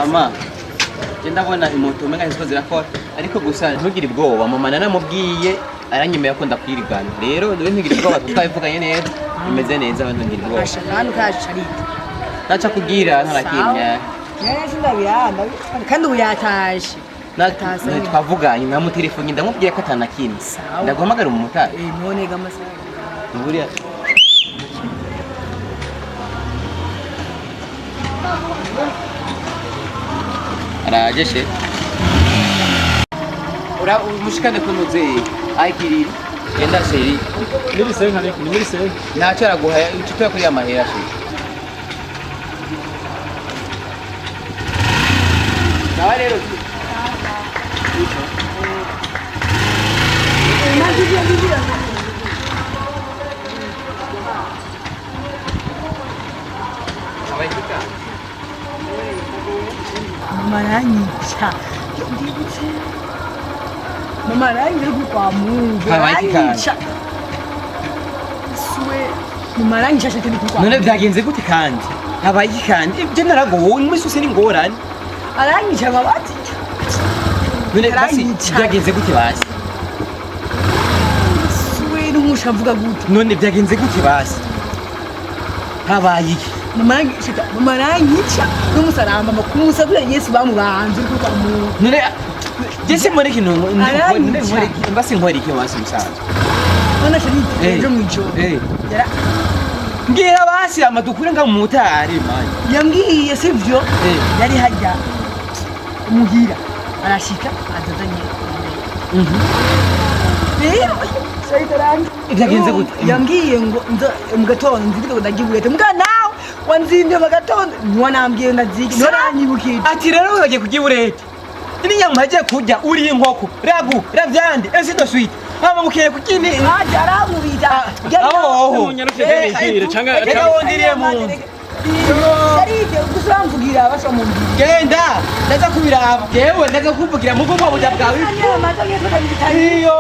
Ama genda bona imoto menga ziko zirakora ariko gusa ntugire ubwoba mama naramubwiye aranyemera ko ndakwirigana rero niwe ntugire ubwoba tukabivuganye neza imeze neza abantu ntugire ubwoba kandi ukasharita naca kugira ntarakimya ndabiranda kandi ubu yataje twavuganye na mutelefone ndamubwiye ko atanakimwe ndaguhamagara umumotari none gamasaha buriya arajeshe ura umushikane kunuze ayikirira genda sheri Muri senga ni muri senga. ntacyo araguha inshuti kuri amahera sheri nawe rero Mama rangi kwa Mungu. Rangicha. Swe. Mama rangi shasha tini kwa. none byagenze gute kandi habaye kandi ibyo naragowe muri sose ni ngorane Arangicha babati. none basi byagenze gute basi Swe n'umushavuga gute. none byagenze gute basi habaye iki Mama rangicha n'umusaramba makumusabira Yesu bamubanze kwa Mungu. none jese muri kino mbasi nkwari iki wasi musanze None shari ejo mwijo. Yara ngira basi amadukure nga mutari manje yambwiye sivyo yari hajya muhira arashika azazanye. Rero shayitarangi byagenze gute yambwiye ngo mu gatondo nziko ndagibuye mbwa nawe wanzinde mu gatondo ntiwanambwiye ndaziki ntoranyibukije ati rero bagiye kugiburete ini nyama hagiye kujya uri inkoko ragu ravyande ensito sweet hama mukere kukini aje aramubita Munyarukire cyangwa reka wondiriye mu yarije gusamvugira bashomumbira genda ndaza kubiraba yewe ndaza kuvugira mu bwo bwa bwawe iyo